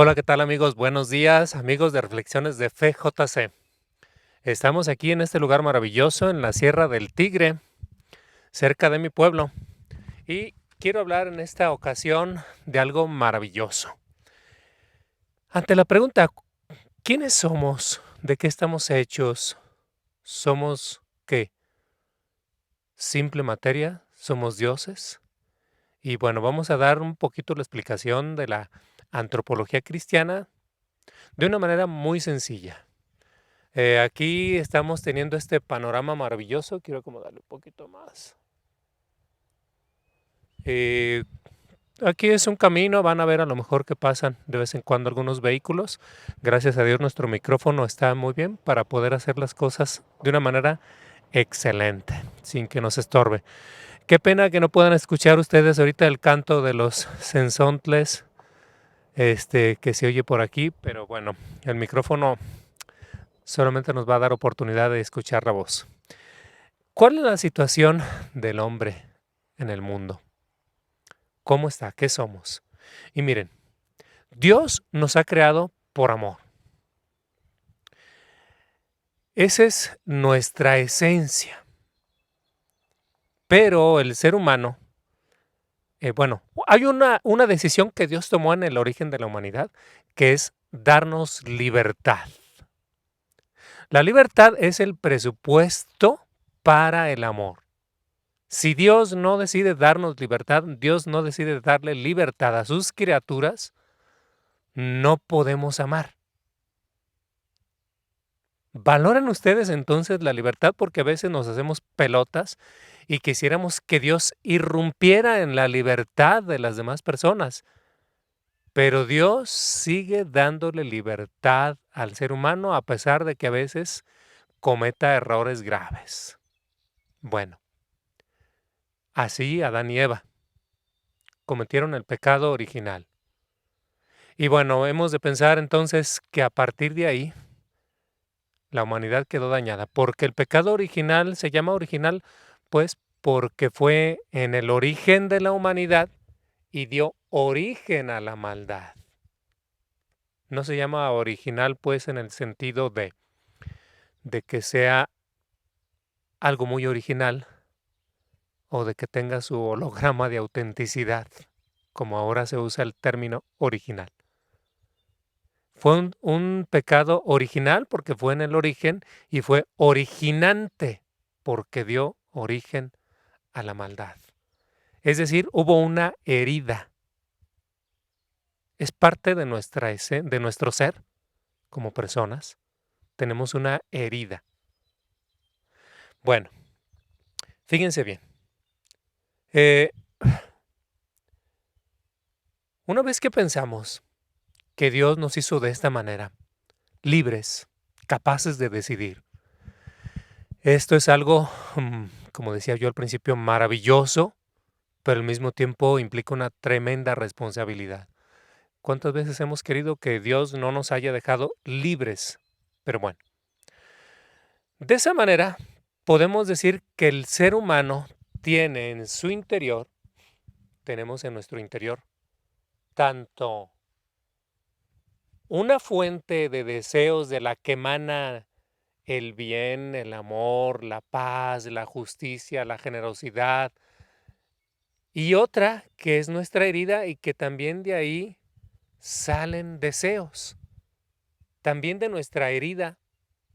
Hola, ¿qué tal amigos? Buenos días, amigos de Reflexiones de Fe JC. Estamos aquí en este lugar maravilloso en la Sierra del Tigre, cerca de mi pueblo, y quiero hablar en esta ocasión de algo maravilloso. Ante la pregunta, ¿quiénes somos? ¿De qué estamos hechos? ¿Somos qué? ¿Simple materia? ¿Somos dioses? Y bueno, vamos a dar un poquito la explicación de la antropología cristiana de una manera muy sencilla. Aquí estamos teniendo este panorama maravilloso. Quiero acomodarle un poquito más. Eh, Aquí es un camino, van a ver a lo mejor que pasan de vez en cuando algunos vehículos. Gracias a Dios nuestro micrófono está muy bien para poder hacer las cosas de una manera excelente, sin que nos estorbe. Qué pena que no puedan escuchar ustedes ahorita el canto de los sensontles, que se oye por aquí, pero bueno, el micrófono solamente nos va a dar oportunidad de escuchar la voz. ¿Cuál es la situación del hombre en el mundo? ¿Cómo está? ¿Qué somos? Y miren, Dios nos ha creado por amor. Esa es nuestra esencia. Pero el ser humano, bueno, hay una decisión que Dios tomó en el origen de la humanidad, que es darnos libertad. La libertad es el presupuesto para el amor. Si Dios no decide darnos libertad, Dios no decide darle libertad a sus criaturas, no podemos amar. Valoren ustedes entonces la libertad porque a veces nos hacemos pelotas y quisiéramos que Dios irrumpiera en la libertad de las demás personas. Pero Dios sigue dándole libertad al ser humano a pesar de que a veces cometa errores graves. Bueno, así Adán y Eva cometieron el pecado original. Y bueno, hemos de pensar entonces que a partir de ahí la humanidad quedó dañada, porque el pecado original se llama original, pues porque fue en el origen de la humanidad y dio origen a la maldad. No se llama original, pues, en el sentido de que sea algo muy original o de que tenga su holograma de autenticidad, como ahora se usa el término original. Fue un pecado original porque fue en el origen y fue originante porque dio origen a la maldad. Es decir, hubo una herida. Es parte de de nuestro ser como personas. Tenemos una herida. Bueno, fíjense bien. eh, una vez que pensamos que Dios nos hizo de esta manera, libres, capaces de decidir, esto es algo, como decía yo al principio, maravilloso, pero al mismo tiempo implica una tremenda responsabilidad. ¿Cuántas veces hemos querido que Dios no nos haya dejado libres? Pero bueno, de esa manera podemos decir que el ser humano tiene en su interior, tenemos en nuestro interior, tanto una fuente de deseos de la que emana el bien, el amor, la paz, la justicia, la generosidad, y otra que es nuestra herida y que también de ahí salen deseos. También de nuestra herida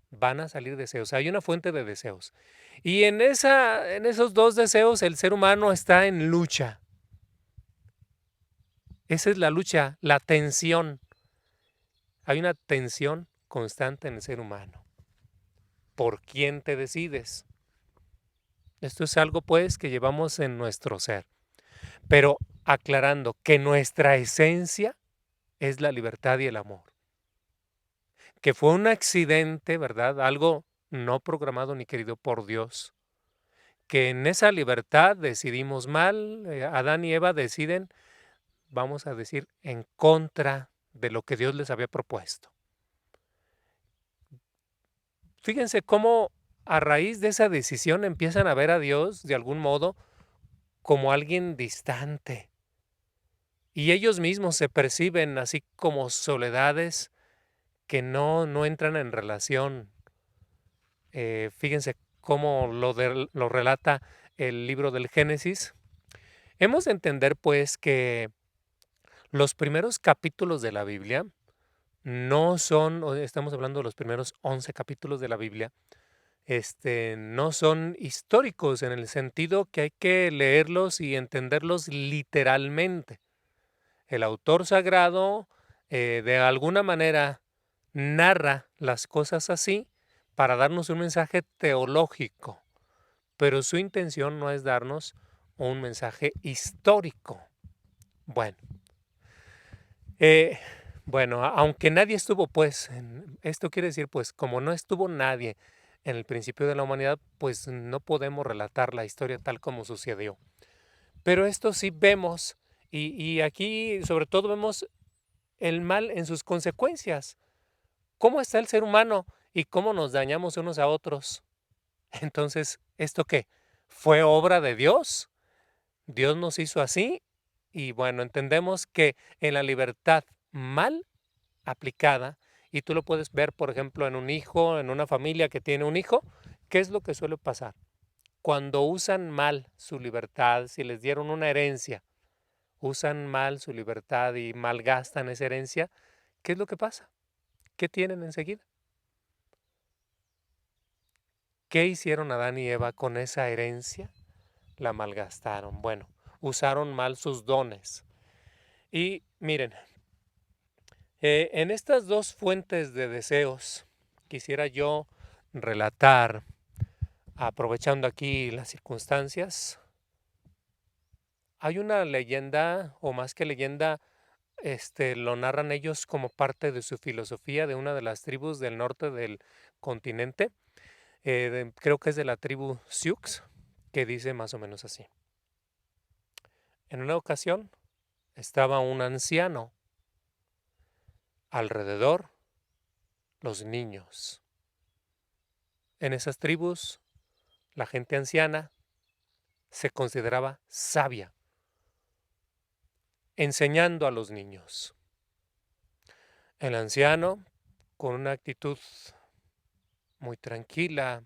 van a salir deseos. Hay una fuente de deseos. Y en esos dos deseos el ser humano está en lucha. Esa es la lucha, la tensión. Hay una tensión constante en el ser humano. ¿Por quién te decides? Esto es algo pues que llevamos en nuestro ser. Pero aclarando que nuestra esencia es la libertad y el amor. Que fue un accidente, ¿verdad? Algo no programado ni querido por Dios. Que en esa libertad decidimos mal, Adán y Eva deciden, vamos a decir, en contra de lo que Dios les había propuesto. Fíjense cómo a raíz de esa decisión empiezan a ver a Dios de algún modo como alguien distante, y ellos mismos se perciben así como soledades que no entran en relación. Fíjense cómo lo relata el libro del Génesis. Hemos de entender, pues, que los primeros capítulos de la Biblia no son, estamos hablando de los primeros 11 capítulos de la Biblia, no son históricos en el sentido que hay que leerlos y entenderlos literalmente. El autor sagrado, de alguna manera, narra las cosas así para darnos un mensaje teológico, pero su intención no es darnos un mensaje histórico. Bueno, eh, bueno, aunque nadie estuvo, pues, esto quiere decir, pues, como no estuvo nadie en el principio de la humanidad, pues no podemos relatar la historia tal como sucedió. Pero esto sí vemos, y aquí sobre todo vemos el mal en sus consecuencias. ¿Cómo está el ser humano y cómo nos dañamos unos a otros? Entonces, ¿esto qué? ¿Fue obra de Dios? Dios nos hizo así y bueno, entendemos que en la libertad mal aplicada, y tú lo puedes ver, por ejemplo, en un hijo, en una familia que tiene un hijo, ¿qué es lo que suele pasar? Cuando usan mal su libertad, si les dieron una herencia, usan mal su libertad y malgastan esa herencia, ¿qué es lo que pasa? ¿Qué tienen enseguida? ¿Qué hicieron Adán y Eva con esa herencia? La malgastaron. Bueno, usaron mal sus dones. Y miren, en estas dos fuentes de deseos, quisiera yo relatar, aprovechando aquí las circunstancias, hay una leyenda, o más que leyenda, lo narran ellos como parte de su filosofía de una de las tribus del norte del continente. Creo que es de la tribu Sioux, que dice más o menos así. En una ocasión estaba un anciano, alrededor los niños. En esas tribus, la gente anciana se consideraba sabia, enseñando a los niños. El anciano, con una actitud muy tranquila,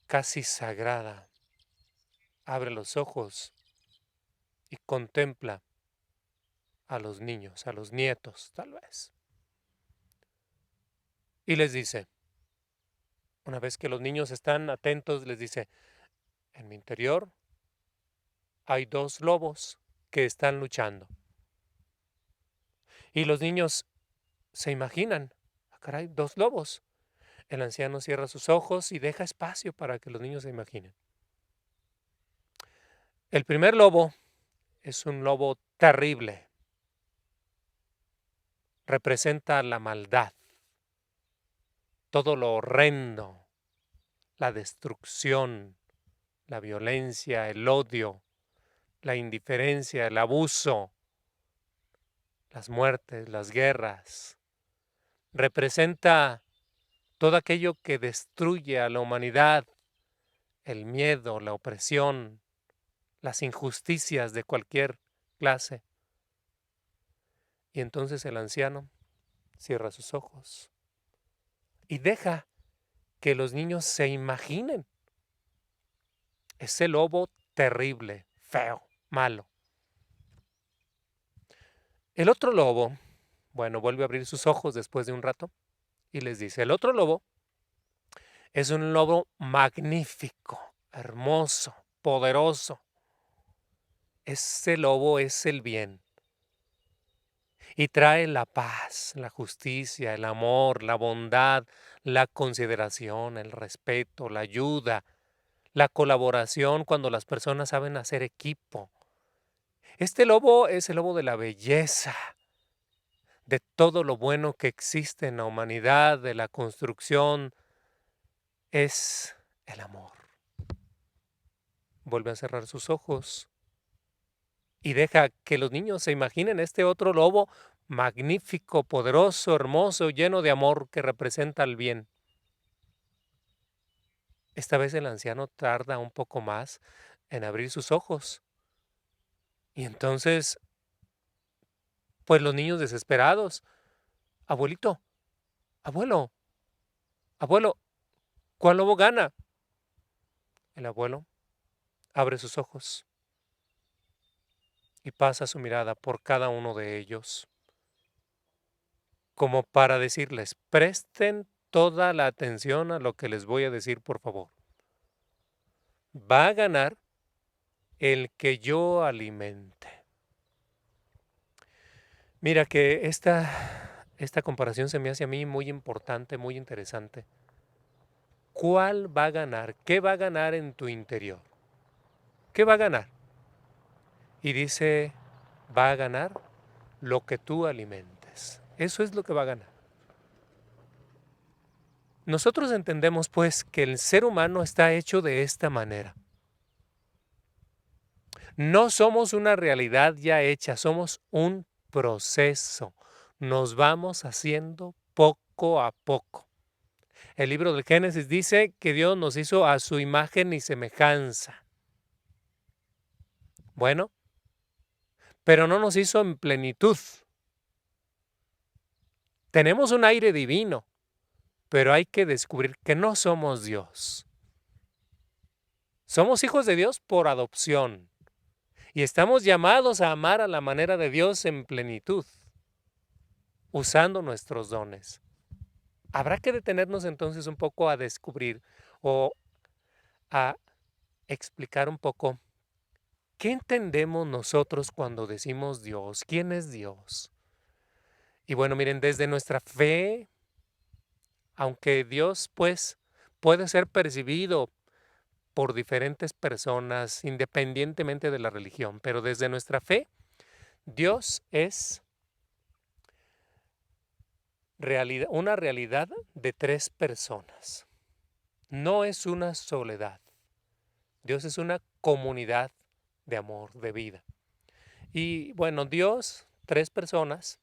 casi sagrada, abre los ojos y contempla a los niños, a los nietos, tal vez. Y les dice, una vez que los niños están atentos, les dice, en mi interior hay dos lobos que están luchando. Y los niños se imaginan, "Ah, caray, dos lobos". El anciano cierra sus ojos y deja espacio para que los niños se imaginen. El primer lobo es un lobo terrible, representa la maldad, todo lo horrendo, la destrucción, la violencia, el odio, la indiferencia, el abuso, las muertes, las guerras. Representa todo aquello que destruye a la humanidad, el miedo, la opresión, las injusticias de cualquier clase. Y entonces el anciano cierra sus ojos y deja que los niños se imaginen ese lobo terrible, feo, malo. El otro lobo, bueno, vuelve a abrir sus ojos después de un rato y les dice, el otro lobo es un lobo magnífico, hermoso, poderoso. Ese lobo es el bien y trae la paz, la justicia, el amor, la bondad, la consideración, el respeto, la ayuda, la colaboración cuando las personas saben hacer equipo. Este lobo es el lobo de la belleza, de todo lo bueno que existe en la humanidad, de la construcción, es el amor. Vuelve a cerrar sus ojos y deja que los niños se imaginen este otro lobo magnífico, poderoso, hermoso, lleno de amor que representa el bien. Esta vez el anciano tarda un poco más en abrir sus ojos y entonces Pues los niños desesperados. Abuelito, abuelo, abuelo, ¿cuál lobo gana? El abuelo abre sus ojos y pasa su mirada por cada uno de ellos, como para decirles, presten toda la atención a lo que les voy a decir, por favor. Va a ganar el que yo alimente. Mira que esta comparación se me hace a mí muy importante, muy interesante. ¿Cuál va a ganar? ¿Qué va a ganar en tu interior? ¿Qué va a ganar? Y dice, va a ganar lo que tú alimentes. Eso es lo que va a ganar. Nosotros entendemos pues que el ser humano está hecho de esta manera. No somos una realidad ya hecha, somos un proceso. Nos vamos haciendo poco a poco. El libro del Génesis dice que Dios nos hizo a su imagen y semejanza. Bueno, pero no nos hizo en plenitud. Tenemos un aire divino, pero hay que descubrir que no somos Dios. Somos hijos de Dios por adopción y estamos llamados a amar a la manera de Dios en plenitud, usando nuestros dones. Habrá que detenernos entonces un poco a descubrir o a explicar un poco qué entendemos nosotros cuando decimos Dios, quién es Dios. Y bueno, miren, desde nuestra fe, aunque Dios pues puede ser percibido por diferentes personas independientemente de la religión, pero desde nuestra fe, Dios es una realidad de tres personas. No es una soledad. Dios es una comunidad de amor, de vida. Y bueno, Dios, tres personas,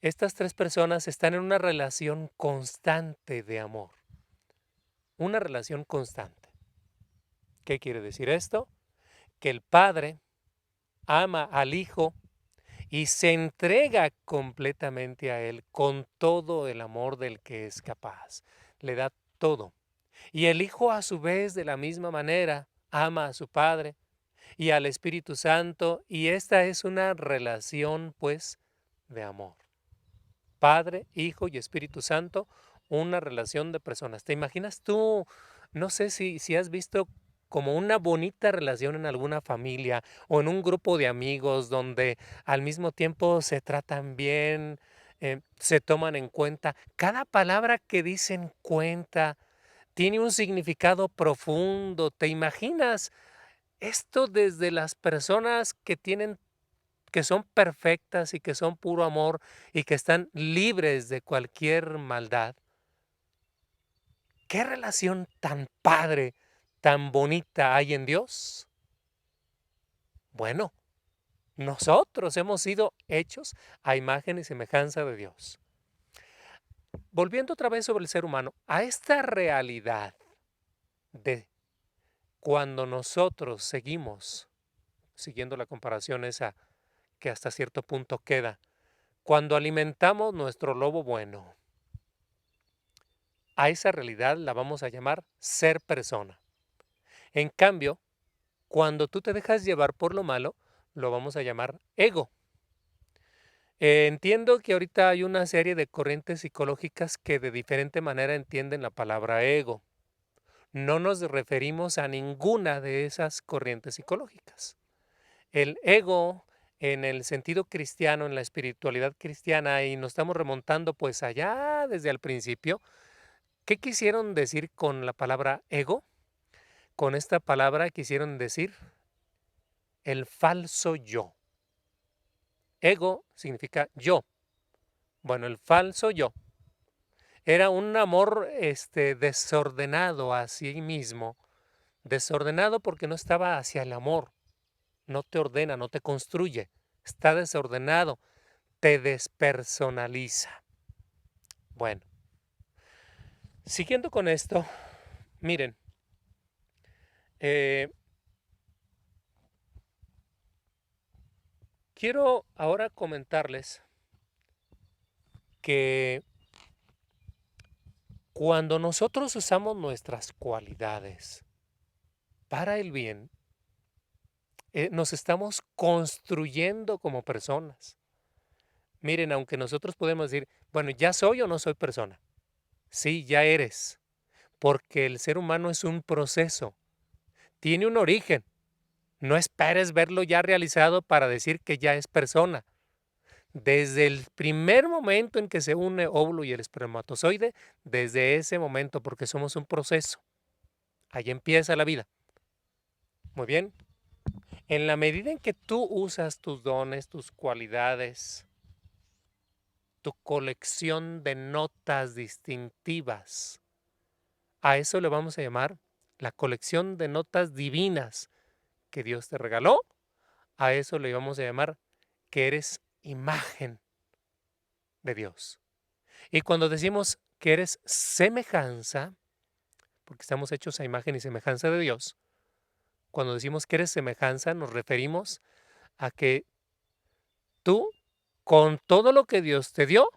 estas tres personas están en una relación constante de amor. Una relación constante. ¿Qué quiere decir esto? Que el Padre ama al Hijo y se entrega completamente a Él con todo el amor del que es capaz. Le da todo. Y el Hijo a su vez de la misma manera ama a su Padre y al Espíritu Santo, y esta es una relación pues de amor. Padre, Hijo y Espíritu Santo, una relación de personas. ¿Te imaginas tú? No sé si has visto como una bonita relación en alguna familia o en un grupo de amigos donde al mismo tiempo se tratan bien, se toman en cuenta. Cada palabra que dicen cuenta, tiene un significado profundo. ¿Te imaginas esto desde las personas que son perfectas y que son puro amor y que están libres de cualquier maldad? ¿Qué relación tan padre, tan bonita hay en Dios? Bueno, nosotros hemos sido hechos a imagen y semejanza de Dios. Volviendo otra vez sobre el ser humano, a esta realidad de cuando nosotros seguimos, siguiendo la comparación esa que hasta cierto punto queda, cuando alimentamos nuestro lobo bueno, a esa realidad la vamos a llamar ser persona. En cambio, cuando tú te dejas llevar por lo malo, lo vamos a llamar ego. Entiendo que ahorita hay una serie de corrientes psicológicas que de diferente manera entienden la palabra ego. No nos referimos a ninguna de esas corrientes psicológicas. El ego, en el sentido cristiano, en la espiritualidad cristiana, y nos estamos remontando pues allá desde el principio, ¿qué quisieron decir con la palabra ego? Con esta palabra quisieron decir el falso yo. Ego significa yo. Bueno, el falso yo. Era un amor desordenado a sí mismo. Desordenado porque no estaba hacia el amor. No te ordena, no te construye. Está desordenado. Te despersonaliza. Bueno, siguiendo con esto, miren, eh, quiero ahora comentarles que cuando nosotros usamos nuestras cualidades para el bien, nos estamos construyendo como personas. Miren, aunque nosotros podemos decir, bueno, ¿ya soy o no soy persona? Sí, ya eres, porque el ser humano es un proceso, tiene un origen. No esperes verlo ya realizado para decir que ya es persona. Desde el primer momento en que se une óvulo y el espermatozoide, desde ese momento, porque somos un proceso, ahí empieza la vida. Muy bien. En la medida en que tú usas tus dones, tus cualidades, tu colección de notas distintivas, a eso le vamos a llamar la colección de notas divinas que Dios te regaló. A eso le vamos a llamar que eres imagen de Dios. Y cuando decimos que eres semejanza, porque estamos hechos a imagen y semejanza de Dios, cuando decimos que eres semejanza, nos referimos a que tú, con todo lo que Dios te dio,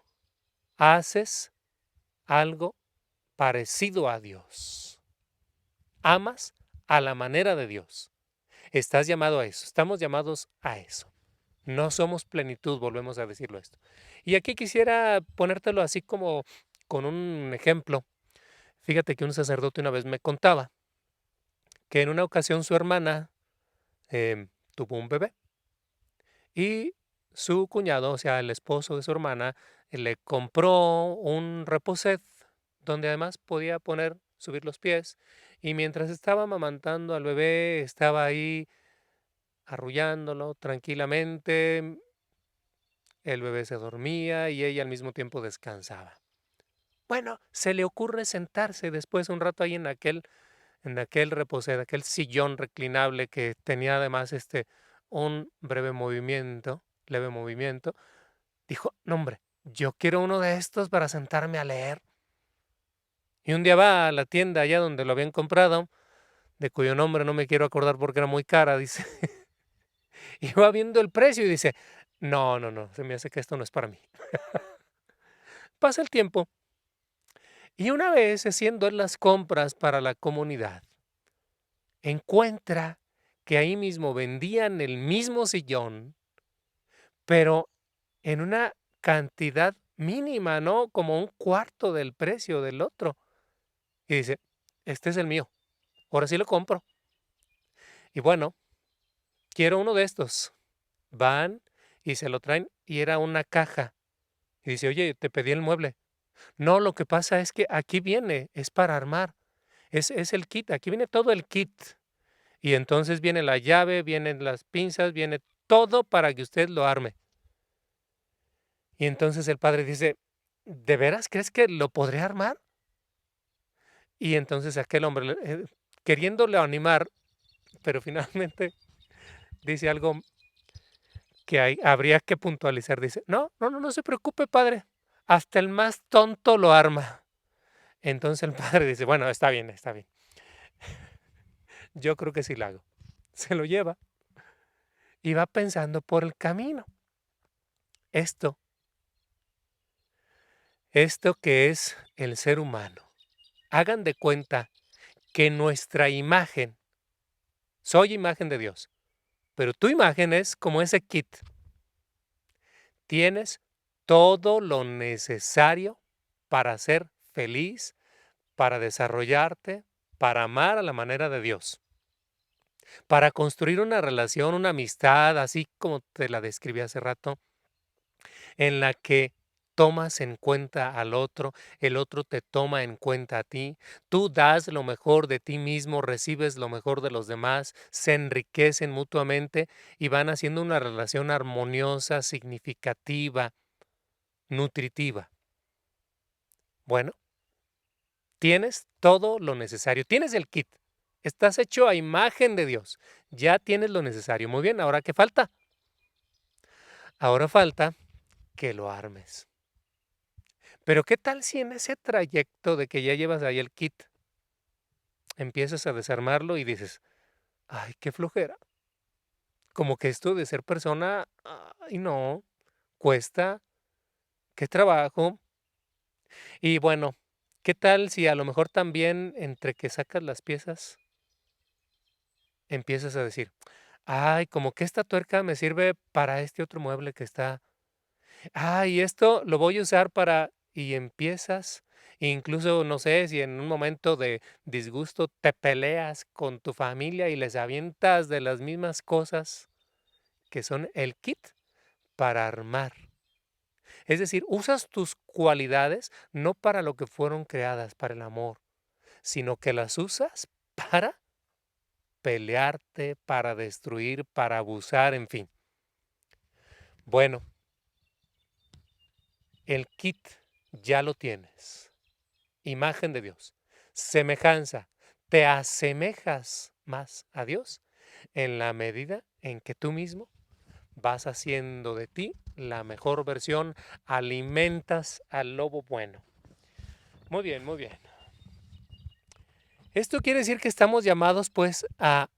haces algo parecido a Dios. Amas a la manera de Dios. Estás llamado a eso. Estamos llamados a eso. No somos plenitud, volvemos a decirlo esto. Y aquí quisiera ponértelo así como con un ejemplo. Fíjate que un sacerdote una vez me contaba que en una ocasión su hermana tuvo un bebé y su cuñado, o sea, el esposo de su hermana, le compró un reposet donde además podía subir los pies y mientras estaba amamantando al bebé, estaba ahí arrullándolo tranquilamente, el bebé se dormía y ella al mismo tiempo descansaba. Bueno, se le ocurre sentarse después un rato ahí en aquel reposer, aquel sillón reclinable que tenía además un leve movimiento. Dijo, no hombre, yo quiero uno de estos para sentarme a leer. Y un día va a la tienda allá donde lo habían comprado, de cuyo nombre no me quiero acordar porque era muy cara, dice, y va viendo el precio y dice, no, no, no, se me hace que esto no es para mí. Pasa el tiempo y una vez haciendo él las compras para la comunidad, encuentra que ahí mismo vendían el mismo sillón, pero en una cantidad mínima, ¿no? Como un cuarto del precio del otro. Y dice, este es el mío, ahora sí lo compro. Y bueno, quiero uno de estos. Van y se lo traen y era una caja. Y dice, oye, te pedí el mueble. No, lo que pasa es que aquí viene, es para armar. Es el kit, aquí viene todo el kit. Y entonces viene la llave, vienen las pinzas, viene todo para que usted lo arme. Y entonces el padre dice, ¿de veras crees que lo podré armar? Y entonces aquel hombre, queriéndole animar, pero finalmente dice algo que habría que puntualizar. Dice, no, no, no, no se preocupe, padre. Hasta el más tonto lo arma. Entonces el padre dice, bueno, está bien, está bien. Yo creo que sí lo hago. Se lo lleva y va pensando por el camino. Esto, esto que es el ser humano. Hagan de cuenta que nuestra imagen, soy imagen de Dios, pero tu imagen es como ese kit. Tienes todo lo necesario para ser feliz, para desarrollarte, para amar a la manera de Dios, para construir una relación, una amistad, así como te la describí hace rato, en la que tomas en cuenta al otro, el otro te toma en cuenta a ti, tú das lo mejor de ti mismo, recibes lo mejor de los demás, se enriquecen mutuamente y van haciendo una relación armoniosa, significativa, nutritiva. Bueno, tienes todo lo necesario, tienes el kit, estás hecho a imagen de Dios, ya tienes lo necesario. Muy bien, ¿ahora qué falta? Ahora falta que lo armes. Pero ¿qué tal si en ese trayecto de que ya llevas ahí el kit, empiezas a desarmarlo y dices, ay, qué flojera, como que esto de ser persona, ay no, cuesta, qué trabajo. Y bueno, ¿qué tal si a lo mejor también entre que sacas las piezas empiezas a decir: "Ay, como que esta tuerca me sirve para este otro mueble que está. Ay, esto lo voy a usar para", y empiezas, incluso, no sé, si en un momento de disgusto te peleas con tu familia y les avientas de las mismas cosas que son el kit para armar. Es decir, usas tus cualidades no para lo que fueron creadas, para el amor, sino que las usas para pelearte, para destruir, para abusar, en fin. Bueno, el kit ya lo tienes. Imagen de Dios. Semejanza. Te asemejas más a Dios en la medida en que tú mismo vas haciendo de ti la mejor versión, alimentas al lobo bueno. Muy bien, muy bien. Esto quiere decir que estamos llamados pues a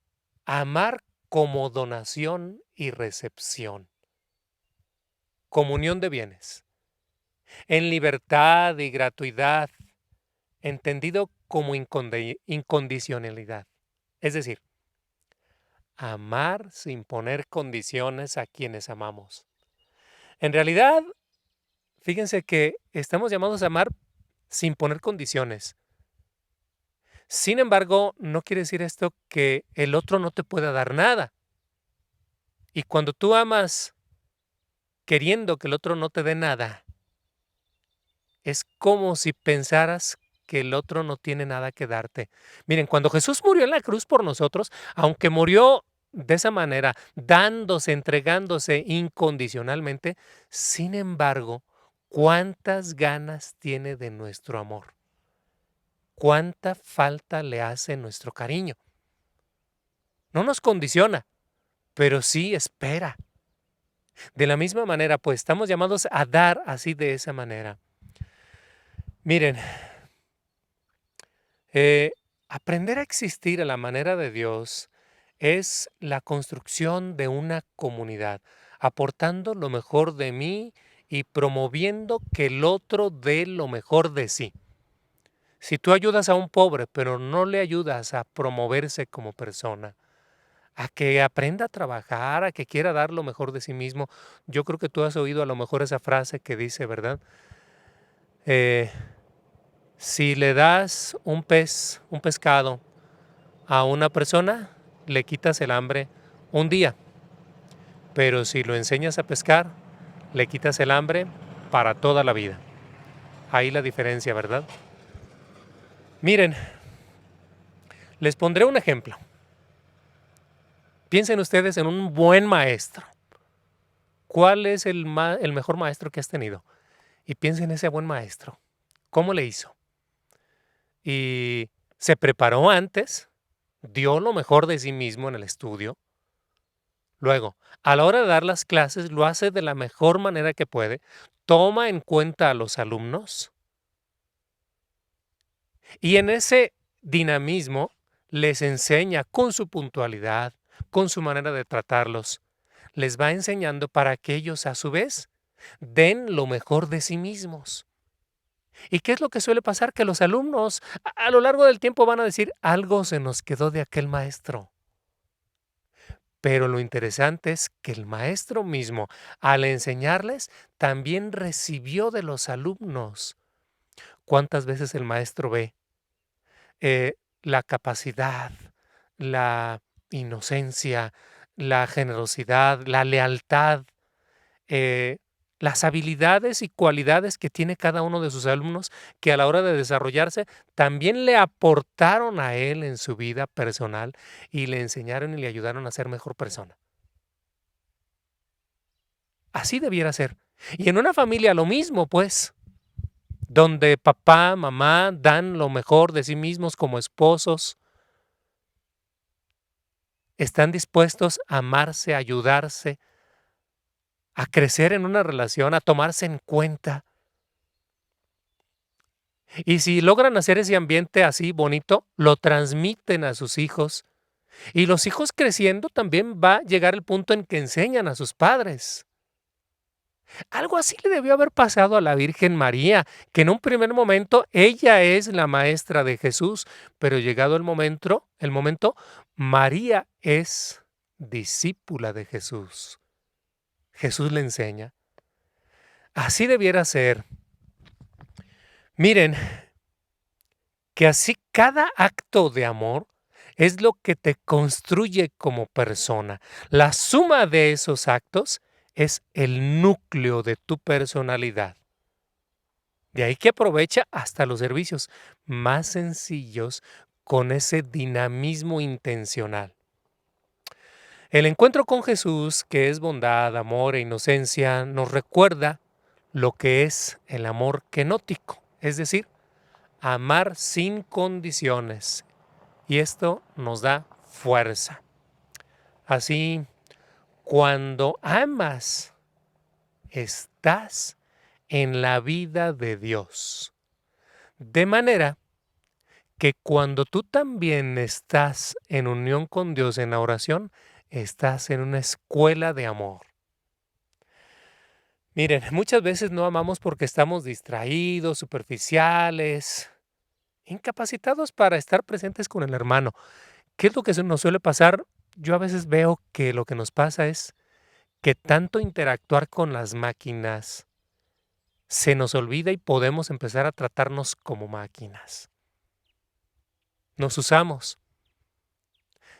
amar como donación y recepción, comunión de bienes, en libertad y gratuidad, entendido como incondicionalidad. Es decir, amar sin poner condiciones a quienes amamos. En realidad, fíjense que estamos llamados a amar sin poner condiciones. Sin embargo, no quiere decir esto que el otro no te pueda dar nada. Y cuando tú amas queriendo que el otro no te dé nada, es como si pensaras que el otro no tiene nada que darte. Miren, cuando Jesús murió en la cruz por nosotros, aunque murió de esa manera, dándose, entregándose incondicionalmente, sin embargo, ¿cuántas ganas tiene de nuestro amor? ¿Cuánta falta le hace nuestro cariño? No nos condiciona, pero sí espera. De la misma manera, pues estamos llamados a dar así de esa manera. Miren, Eh, aprender a existir a la manera de Dios es la construcción de una comunidad, aportando lo mejor de mí y promoviendo que el otro dé lo mejor de sí. Si tú ayudas a un pobre, pero no le ayudas a promoverse como persona, a que aprenda a trabajar, a que quiera dar lo mejor de sí mismo, yo creo que tú has oído a lo mejor esa frase que dice, ¿verdad? Eh, si le das un pez, un pescado, a una persona le quitas el hambre un día, pero si lo enseñas a pescar, le quitas el hambre para toda la vida. Ahí la diferencia, ¿verdad? Miren, les pondré un ejemplo. Piensen ustedes en un buen maestro. ¿Cuál es el mejor maestro que has tenido? Y piensen en ese buen maestro. ¿Cómo le hizo? Y se preparó antes, dio lo mejor de sí mismo en el estudio. Luego, a la hora de dar las clases, lo hace de la mejor manera que puede, toma en cuenta a los alumnos y en ese dinamismo les enseña con su puntualidad, con su manera de tratarlos, les va enseñando para que ellos a su vez den lo mejor de sí mismos. ¿Y qué es lo que suele pasar? Que los alumnos a lo largo del tiempo van a decir, algo se nos quedó de aquel maestro. Pero lo interesante es que el maestro mismo, al enseñarles, también recibió de los alumnos. ¿Cuántas veces el maestro ve la capacidad, la inocencia, la generosidad, la lealtad, eh, las habilidades y cualidades que tiene cada uno de sus alumnos que a la hora de desarrollarse también le aportaron a él en su vida personal y le enseñaron y le ayudaron a ser mejor persona? Así debiera ser. Y en una familia lo mismo, pues, donde papá, mamá dan lo mejor de sí mismos como esposos, están dispuestos a amarse, a ayudarse, a crecer en una relación, a tomarse en cuenta. Y si logran hacer ese ambiente así bonito, lo transmiten a sus hijos Y los hijos creciendo también va a llegar el punto en que enseñan a sus padres. Algo así le debió haber pasado a la Virgen María, que en un primer momento ella es la maestra de Jesús, pero llegado el momento, María es discípula de Jesús. Jesús le enseña. Así debiera ser. Miren, que así cada acto de amor es lo que te construye como persona. La suma de esos actos es el núcleo de tu personalidad. De ahí que aprovecha hasta los servicios más sencillos con ese dinamismo intencional. El encuentro con Jesús, que es bondad, amor e inocencia, nos recuerda lo que es el amor kenótico, es decir, amar sin condiciones. Y esto nos da fuerza. Así, cuando amas, estás en la vida de Dios. De manera que cuando tú también estás en unión con Dios en la oración, estás en una escuela de amor. Miren, muchas veces no amamos porque estamos distraídos, superficiales, incapacitados para estar presentes con el hermano. ¿Qué es lo que nos suele pasar? Yo a veces veo que lo que nos pasa es que tanto interactuar con las máquinas se nos olvida y podemos empezar a tratarnos como máquinas. Nos usamos.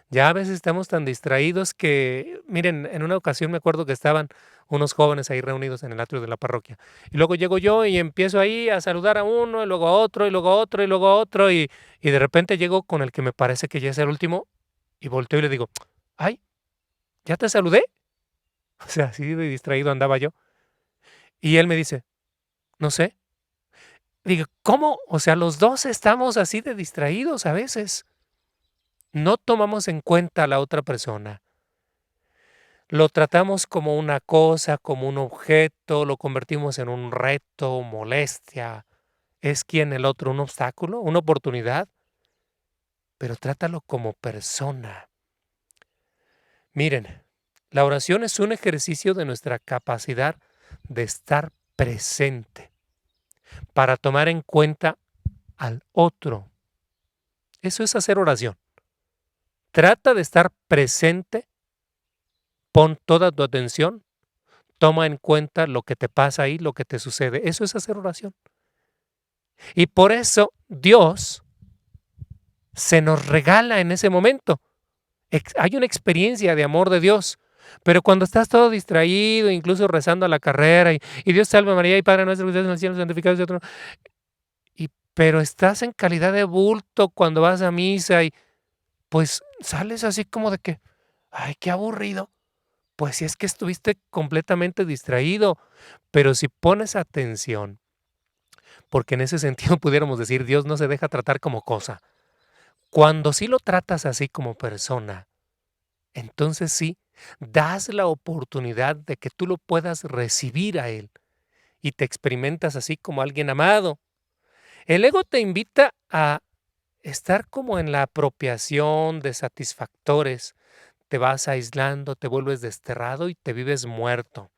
Ya a veces estamos tan distraídos que, miren, en una ocasión me acuerdo que estaban unos jóvenes ahí reunidos en el atrio de la parroquia. Y luego llego yo y empiezo ahí a saludar a uno, y luego a otro, y luego a otro, y luego a otro, y de repente llego con el que me parece que ya es el último, y volteo y le digo, ay, ¿ya te saludé? O sea, así de distraído andaba yo. Y él me dice, no sé. Digo, ¿cómo? O sea, los dos estamos así de distraídos a veces. No tomamos en cuenta a la otra persona. Lo tratamos como una cosa, como un objeto, lo convertimos en un reto, molestia. ¿Es quien el otro un obstáculo, una oportunidad? Pero trátalo como persona. Miren, la oración es un ejercicio de nuestra capacidad de estar presente para tomar en cuenta al otro. Eso es hacer oración. Trata de estar presente, pon toda tu atención, toma en cuenta lo que te pasa ahí, lo que te sucede. Eso es hacer oración. Y por eso Dios se nos regala en ese momento. Hay una experiencia de amor de Dios. Pero cuando estás todo distraído, incluso rezando a la carrera, y Dios salve María y Padre nuestro que estás en el cielo, santificado sea tu nombre, pero estás en calidad de bulto cuando vas a misa y pues sales así como de que, ay, qué aburrido. Pues si es que estuviste completamente distraído, pero si pones atención, porque en ese sentido pudiéramos decir, Dios no se deja tratar como cosa. Cuando sí lo tratas así como persona, entonces sí, das la oportunidad de que tú lo puedas recibir a Él y te experimentas así como alguien amado. El ego te invita a estar como en la apropiación de satisfactores. Te vas aislando, te vuelves desterrado y te vives muerto.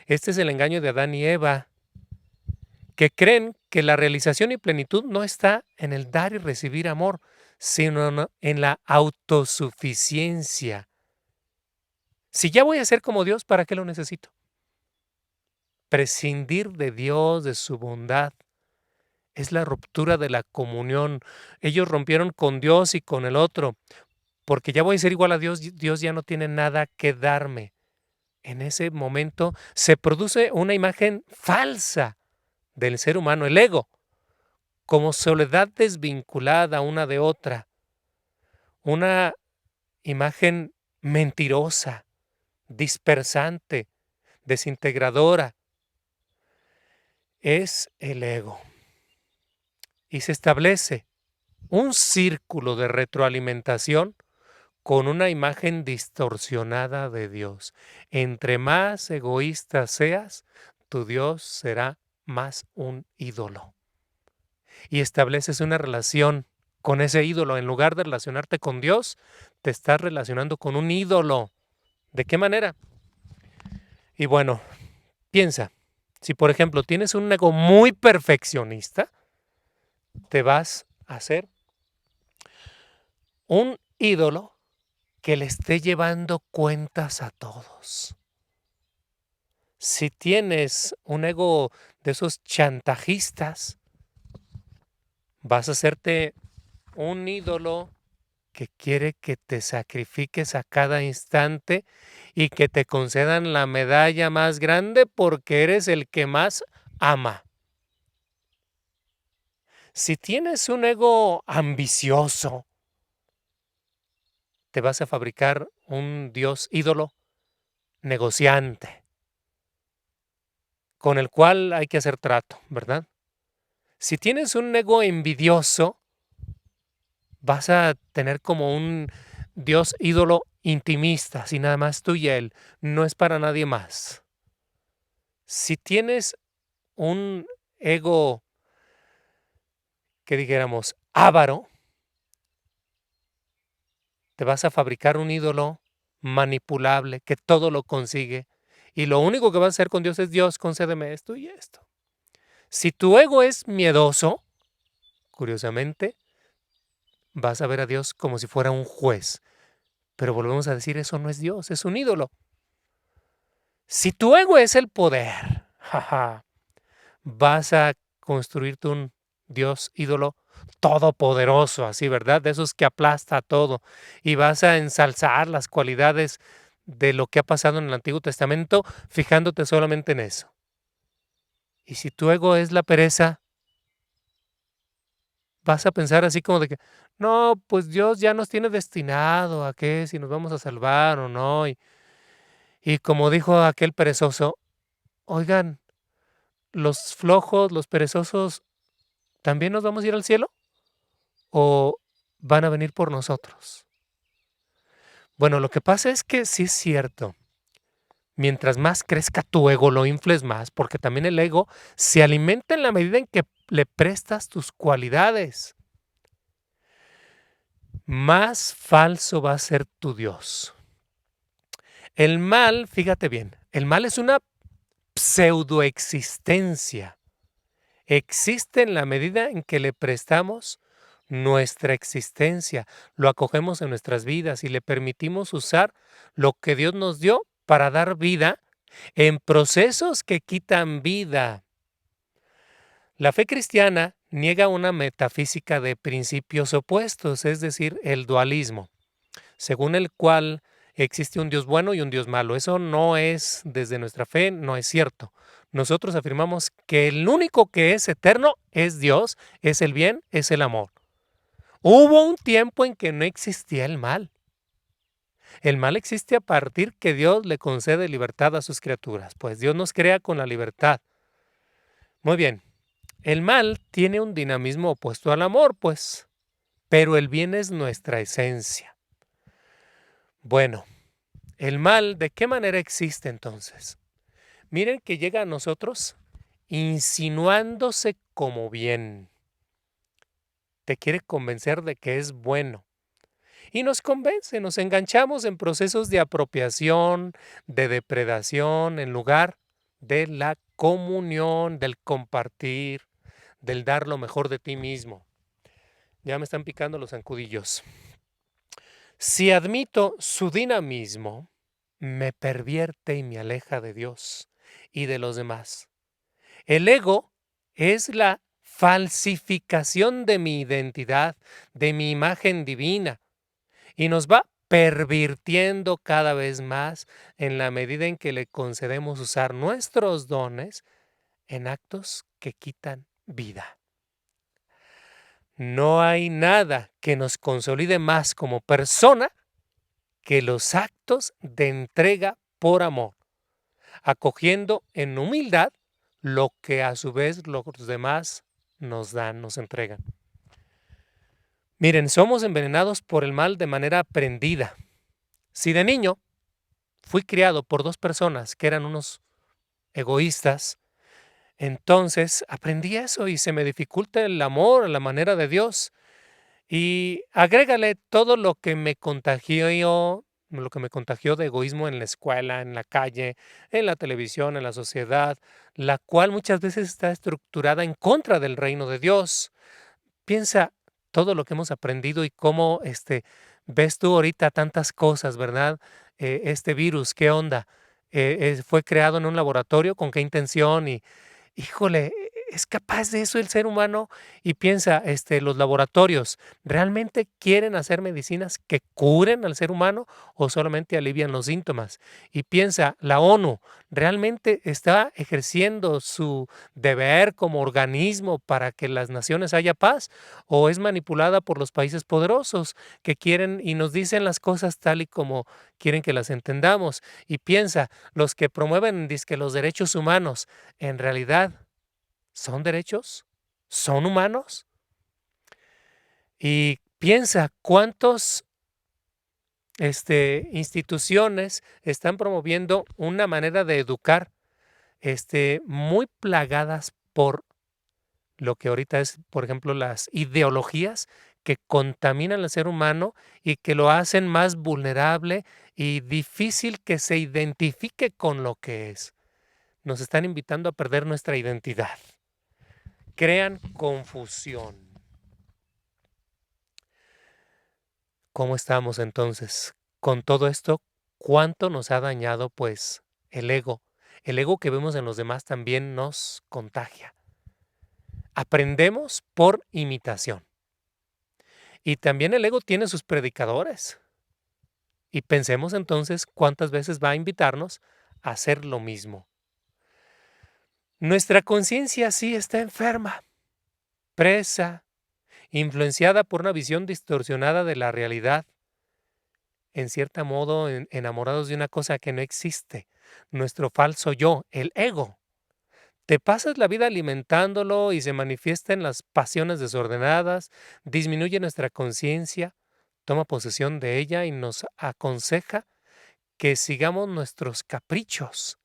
Este es el engaño de Adán y Eva, que creen que la realización y plenitud no está en el dar y recibir amor, sino en la autosuficiencia. Si ya voy a ser como Dios, ¿para qué lo necesito? Prescindir de Dios, de su bondad, es la ruptura de la comunión. Ellos rompieron con Dios y con el otro, porque ya voy a ser igual a Dios, Dios ya no tiene nada que darme. En ese momento se produce una imagen falsa del ser humano, el ego, como soledad desvinculada una de otra, una imagen mentirosa, dispersante, desintegradora. Es el ego. Y se establece un círculo de retroalimentación con una imagen distorsionada de Dios. Entre más egoísta seas, tu Dios será más un ídolo. Y estableces una relación con ese ídolo. En lugar de relacionarte con Dios, te estás relacionando con un ídolo. ¿De qué manera? Y bueno, piensa, si por ejemplo tienes un ego muy perfeccionista, te vas a hacer un ídolo que le esté llevando cuentas a todos. Si tienes un ego de esos chantajistas, vas a hacerte un ídolo que quiere que te sacrifiques a cada instante y que te concedan la medalla más grande porque eres el que más ama. Si tienes un ego ambicioso, te vas a fabricar un dios ídolo negociante, con el cual hay que hacer trato, ¿verdad? Si tienes un ego envidioso, vas a tener como un dios ídolo intimista, así nada más tú y él, no es para nadie más. Si tienes un ego, que dijéramos, avaro, te vas a fabricar un ídolo manipulable que todo lo consigue y lo único que vas a hacer con Dios es: Dios, concédeme esto y esto. Si tu ego es miedoso, curiosamente, vas a ver a Dios como si fuera un juez. Pero volvemos a decir, eso no es Dios, es un ídolo. Si tu ego es el poder, jaja, vas a construirte un Dios ídolo todopoderoso, así, ¿verdad? De esos que aplasta todo. Y vas a ensalzar las cualidades de lo que ha pasado en el Antiguo Testamento, fijándote solamente en eso. Y si tu ego es la pereza, vas a pensar así como de que, no, pues Dios ya nos tiene destinado a qué, si nos vamos a salvar o no. Y como dijo aquel perezoso, oigan, los flojos, los perezosos, ¿también nos vamos a ir al cielo? ¿O van a venir por nosotros? Bueno, lo que pasa es que sí es cierto. Mientras más crezca tu ego, lo infles más, porque también el ego se alimenta en la medida en que le prestas tus cualidades. Más falso va a ser tu Dios. El mal, fíjate bien, el mal es una pseudoexistencia. Existe en la medida en que le prestamos nuestra existencia, lo acogemos en nuestras vidas y le permitimos usar lo que Dios nos dio para dar vida en procesos que quitan vida. La fe cristiana niega una metafísica de principios opuestos, es decir, el dualismo, según el cual existe un Dios bueno y un Dios malo. Eso no es, desde nuestra fe, no es cierto. Nosotros afirmamos que el único que es eterno es Dios, es el bien, es el amor. Hubo un tiempo en que no existía el mal. El mal existe a partir que Dios le concede libertad a sus criaturas, pues Dios nos crea con la libertad. Muy bien, el mal tiene un dinamismo opuesto al amor, pues, pero el bien es nuestra esencia. Bueno, el mal, ¿de qué manera existe entonces? Miren que llega a nosotros insinuándose como bien. Te quiere convencer de que es bueno. Y nos convence, nos enganchamos en procesos de apropiación, de depredación, en lugar de la comunión, del compartir, del dar lo mejor de ti mismo. Ya me están picando los zancudillos. Si admito su dinamismo, me pervierte y me aleja de Dios y de los demás. El ego es la falsificación de mi identidad, de mi imagen divina, y nos va pervirtiendo cada vez más en la medida en que le concedemos usar nuestros dones en actos que quitan vida. No hay nada que nos consolide más como persona que los actos de entrega por amor, acogiendo en humildad lo que a su vez los demás nos dan, nos entregan. Miren, somos envenenados por el mal de manera aprendida. Si de niño fui criado por dos personas que eran unos egoístas, entonces aprendí eso y se me dificulta el amor a la manera de Dios. Y agrégale todo lo que me contagió de egoísmo en la escuela, en la calle, en la televisión, en la sociedad, la cual muchas veces está estructurada en contra del reino de Dios. Piensa todo lo que hemos aprendido y cómo, ves tú ahorita tantas cosas, ¿verdad? Este virus, ¿qué onda? ¿Fue creado en un laboratorio? ¿Con qué intención? Y, híjole, ¿es capaz de eso el ser humano? Y piensa, los laboratorios, ¿realmente quieren hacer medicinas que curen al ser humano o solamente alivian los síntomas? Y piensa, la ONU, ¿realmente está ejerciendo su deber como organismo para que las naciones haya paz? ¿O es manipulada por los países poderosos que quieren y nos dicen las cosas tal y como quieren que las entendamos? Y piensa, los que promueven dizque los derechos humanos, ¿en realidad son derechos? ¿Son humanos? Y piensa cuántos instituciones están promoviendo una manera de educar muy plagadas por lo que ahorita es, por ejemplo, las ideologías que contaminan al ser humano y que lo hacen más vulnerable y difícil que se identifique con lo que es. Nos están invitando a perder nuestra identidad. Crean confusión. ¿Cómo estamos entonces? Con todo esto, ¿cuánto nos ha dañado pues el ego? El ego que vemos en los demás también nos contagia. Aprendemos por imitación. Y también el ego tiene sus predicadores. Y pensemos entonces cuántas veces va a invitarnos a hacer lo mismo. Nuestra conciencia sí está enferma, presa, influenciada por una visión distorsionada de la realidad, en cierto modo enamorados de una cosa que no existe, nuestro falso yo, el ego. Te pasas la vida alimentándolo y se manifiesta en las pasiones desordenadas, disminuye nuestra conciencia, toma posesión de ella y nos aconseja que sigamos nuestros caprichos.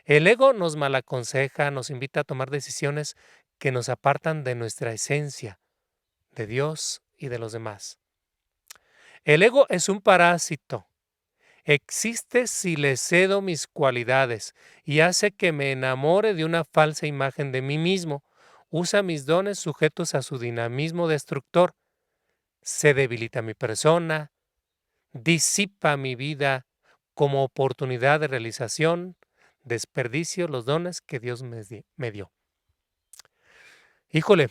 El ego nos malaconseja, nos invita a tomar decisiones que nos apartan de nuestra esencia, de Dios y de los demás. El ego es un parásito. Existe si le cedo mis cualidades y hace que me enamore de una falsa imagen de mí mismo. Usa mis dones sujetos a su dinamismo destructor. Se debilita mi persona, disipa mi vida como oportunidad de realización, desperdicio los dones que Dios me dio. Híjole,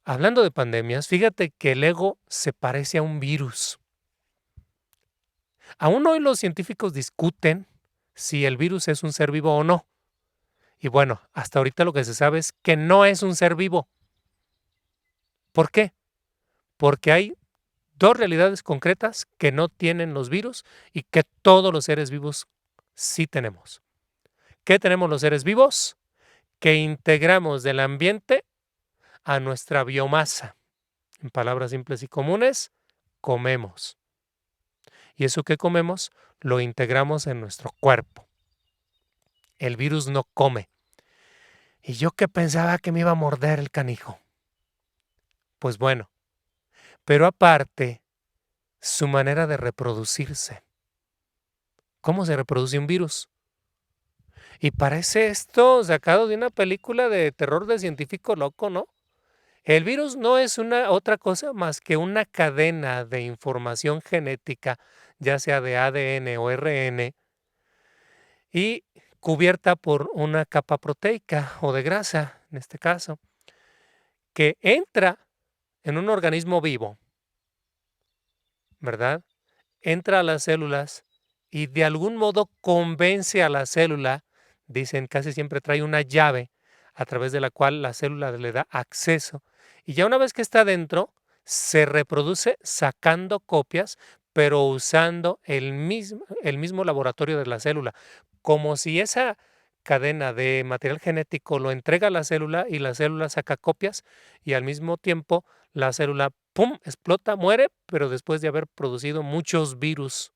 hablando de pandemias, fíjate que el ego se parece a un virus. Aún hoy los científicos discuten si el virus es un ser vivo o no. Y bueno, hasta ahorita lo que se sabe es que no es un ser vivo. ¿Por qué? Porque hay dos realidades concretas que no tienen los virus y que todos los seres vivos sí tenemos. ¿Qué tenemos los seres vivos? Que integramos del ambiente a nuestra biomasa. En palabras simples y comunes, comemos. Y eso que comemos lo integramos en nuestro cuerpo. El virus no come. Y yo que pensaba que me iba a morder el canijo. Pues bueno, pero aparte, su manera de reproducirse. ¿Cómo se reproduce un virus? Y parece esto sacado de una película de terror de científico loco, ¿no? El virus no es una otra cosa más que una cadena de información genética, ya sea de ADN o RN, y cubierta por una capa proteica o de grasa, en este caso, que entra en un organismo vivo, ¿verdad? Entra a las células y de algún modo convence a la célula, dicen casi siempre trae una llave a través de la cual la célula le da acceso. Y ya una vez que está dentro, se reproduce sacando copias, pero usando el mismo laboratorio de la célula, como si esa cadena de material genético lo entrega a la célula y la célula saca copias y al mismo tiempo la célula, ¡pum!, explota, muere, pero después de haber producido muchos virus,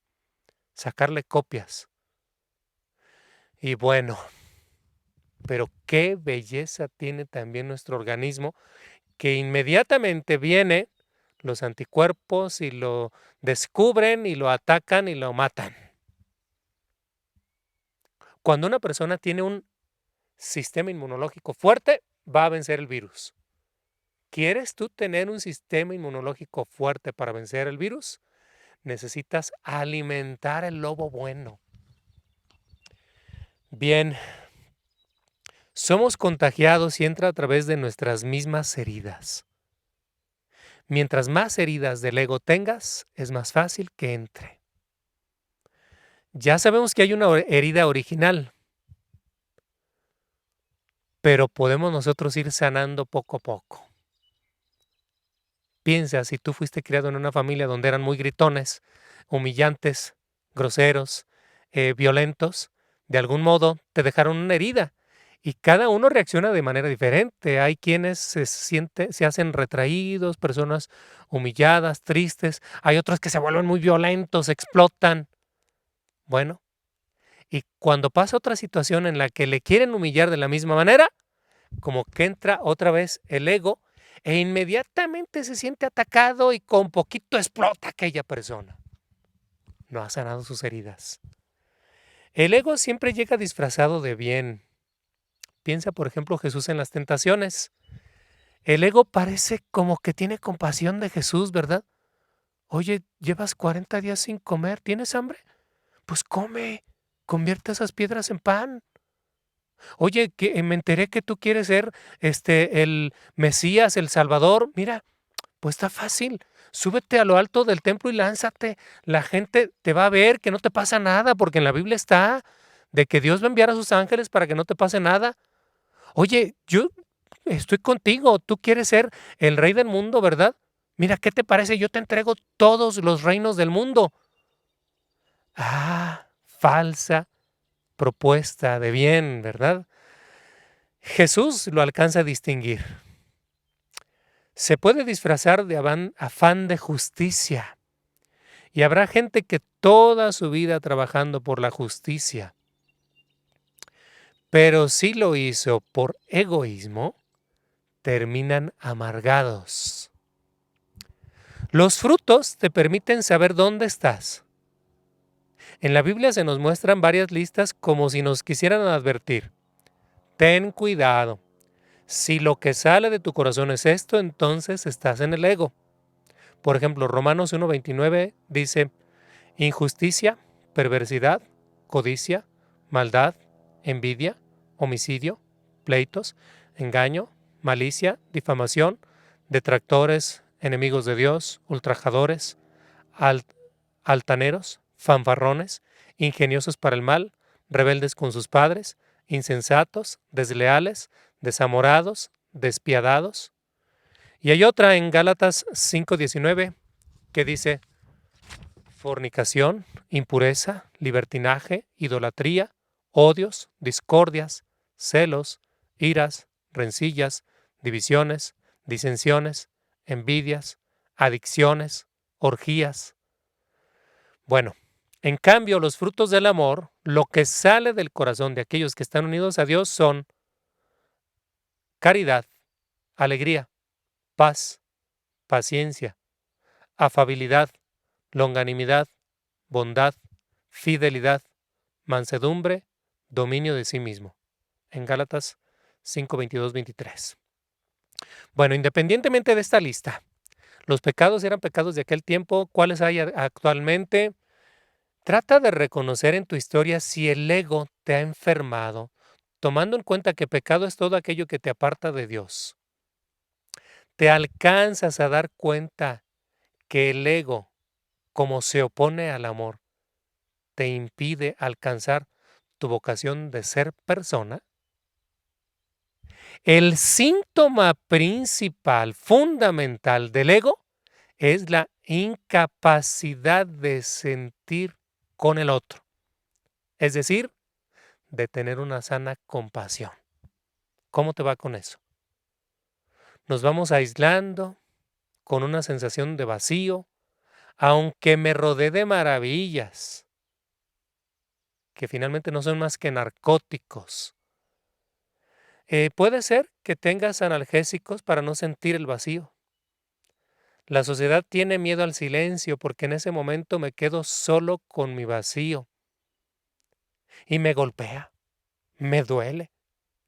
sacarle copias. Y bueno, pero qué belleza tiene también nuestro organismo, que inmediatamente viene los anticuerpos y lo descubren y lo atacan y lo matan. Cuando una persona tiene un sistema inmunológico fuerte, va a vencer el virus. ¿Quieres tú tener un sistema inmunológico fuerte para vencer el virus? Necesitas alimentar el lobo bueno. Bien, somos contagiados y entra a través de nuestras mismas heridas. Mientras más heridas del ego tengas, es más fácil que entre. Ya sabemos que hay una herida original, pero podemos nosotros ir sanando poco a poco. Piensa, si tú fuiste criado en una familia donde eran muy gritones, humillantes, groseros, violentos, de algún modo te dejaron una herida y cada uno reacciona de manera diferente. Hay quienes se hacen retraídos, personas humilladas, tristes. Hay otros que se vuelven muy violentos, explotan. Bueno, y cuando pasa otra situación en la que le quieren humillar de la misma manera, como que entra otra vez el ego e inmediatamente se siente atacado y con poquito explota aquella persona. No ha sanado sus heridas. El ego siempre llega disfrazado de bien. Piensa, por ejemplo, Jesús en las tentaciones. El ego parece como que tiene compasión de Jesús, ¿verdad? Oye, llevas 40 días sin comer, ¿tienes hambre? Pues come, convierte esas piedras en pan. Oye, que me enteré que tú quieres ser el Mesías, el Salvador. Mira, pues está fácil. Súbete a lo alto del templo y lánzate. La gente te va a ver que no te pasa nada, porque en la Biblia está de que Dios va a enviar a sus ángeles para que no te pase nada. Oye, yo estoy contigo. Tú quieres ser el rey del mundo, ¿verdad? Mira, ¿qué te parece? Yo te entrego todos los reinos del mundo. Ah, falsa propuesta de bien, ¿verdad? Jesús lo alcanza a distinguir. Se puede disfrazar de afán de justicia y habrá gente que toda su vida trabajando por la justicia, pero si lo hizo por egoísmo, terminan amargados. Los frutos te permiten saber dónde estás. En la Biblia se nos muestran varias listas como si nos quisieran advertir. Ten cuidado. Si lo que sale de tu corazón es esto, entonces estás en el ego. Por ejemplo, Romanos 1:29 dice, injusticia, perversidad, codicia, maldad, envidia, homicidio, pleitos, engaño, malicia, difamación, detractores, enemigos de Dios, ultrajadores, altaneros, fanfarrones, ingeniosos para el mal, rebeldes con sus padres, insensatos, desleales, desamorados, despiadados. Y hay otra en Gálatas 5:19 que dice, fornicación, impureza, libertinaje, idolatría, odios, discordias, celos, iras, rencillas, divisiones, disensiones, envidias, adicciones, orgías. Bueno, en cambio, los frutos del amor, lo que sale del corazón de aquellos que están unidos a Dios son caridad, alegría, paz, paciencia, afabilidad, longanimidad, bondad, fidelidad, mansedumbre, dominio de sí mismo. En Gálatas 5:22-23. Bueno, independientemente de esta lista, los pecados eran pecados de aquel tiempo, ¿cuáles hay actualmente? Trata de reconocer en tu historia si el ego te ha enfermado, tomando en cuenta que pecado es todo aquello que te aparta de Dios. ¿Te alcanzas a dar cuenta que el ego, como se opone al amor, te impide alcanzar tu vocación de ser persona? El síntoma principal, fundamental del ego es la incapacidad de sentir con el otro, es decir, de tener una sana compasión. ¿Cómo te va con eso? Nos vamos aislando con una sensación de vacío, aunque me rodee de maravillas, que finalmente no son más que narcóticos. Puede ser que tengas analgésicos para no sentir el vacío. La sociedad tiene miedo al silencio porque en ese momento me quedo solo con mi vacío y me golpea, me duele.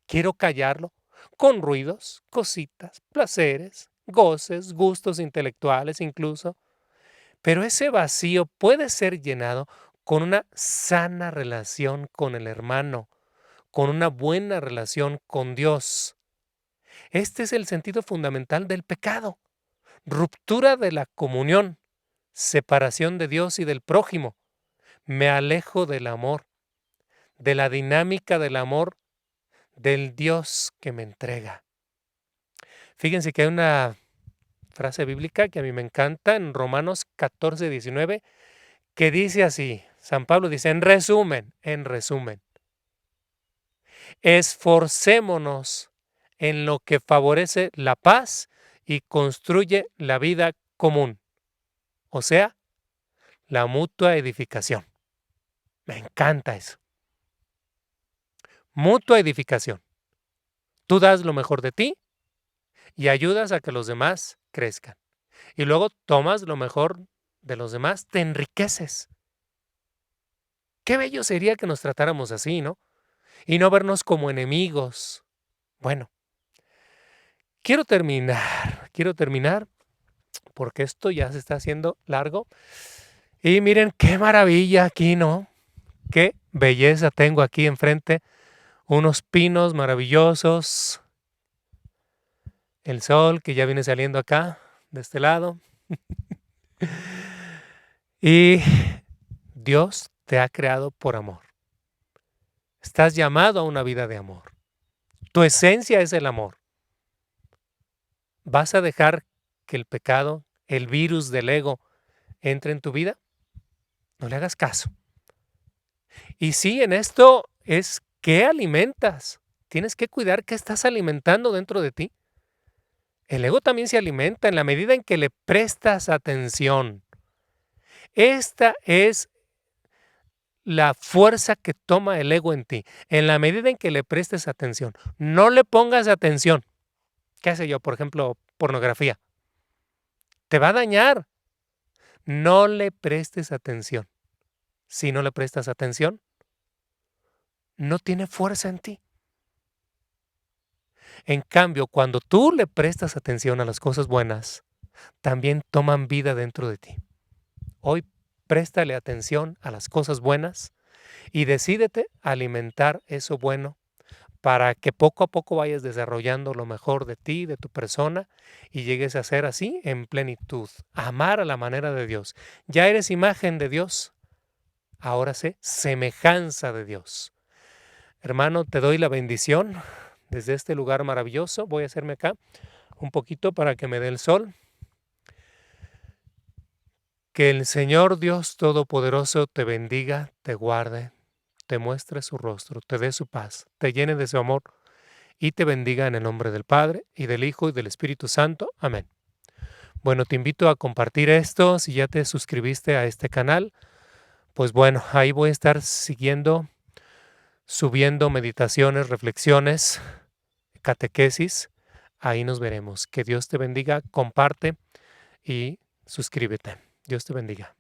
Quiero callarlo con ruidos, cositas, placeres, goces, gustos intelectuales incluso. Pero ese vacío puede ser llenado con una sana relación con el hermano, con una buena relación con Dios. Este es el sentido fundamental del pecado. Ruptura de la comunión, separación de Dios y del prójimo. Me alejo del amor, de la dinámica del amor del Dios que me entrega. Fíjense que hay una frase bíblica que a mí me encanta en Romanos 14:19, que dice así, San Pablo dice, en resumen, esforcémonos en lo que favorece la paz y construye la vida común, o sea, la mutua edificación. Me encanta eso. Mutua edificación. Tú das lo mejor de ti y ayudas a que los demás crezcan. Y luego tomas lo mejor de los demás, te enriqueces. Qué bello sería que nos tratáramos así, ¿no? Y no vernos como enemigos. Bueno, quiero terminar porque esto ya se está haciendo largo. Y miren qué maravilla aquí, ¿no? Qué belleza tengo aquí enfrente. Unos pinos maravillosos. El sol que ya viene saliendo acá, de este lado. Y Dios te ha creado por amor. Estás llamado a una vida de amor. Tu esencia es el amor. ¿Vas a dejar que el pecado, el virus del ego, entre en tu vida? No le hagas caso. Y sí, en esto es qué alimentas. Tienes que cuidar qué estás alimentando dentro de ti. El ego también se alimenta en la medida en que le prestas atención. Esta es la fuerza que toma el ego en ti, en la medida en que le prestes atención. No le pongas atención. ¿Qué sé yo? Por ejemplo, pornografía. Te va a dañar. No le prestes atención. Si no le prestas atención, no tiene fuerza en ti. En cambio, cuando tú le prestas atención a las cosas buenas, también toman vida dentro de ti. Hoy préstale atención a las cosas buenas y decídete a alimentar eso bueno para que poco a poco vayas desarrollando lo mejor de ti, de tu persona, y llegues a ser así en plenitud, amar a la manera de Dios. Ya eres imagen de Dios, ahora sé semejanza de Dios. Hermano, te doy la bendición desde este lugar maravilloso. Voy a hacerme acá un poquito para que me dé el sol. Que el Señor Dios Todopoderoso te bendiga, te guarde, te muestre su rostro, te dé su paz, te llene de su amor y te bendiga en el nombre del Padre, y del Hijo, y del Espíritu Santo. Amén. Bueno, te invito a compartir esto. Si ya te suscribiste a este canal, pues bueno, ahí voy a estar subiendo meditaciones, reflexiones, catequesis. Ahí nos veremos. Que Dios te bendiga, comparte y suscríbete. Dios te bendiga.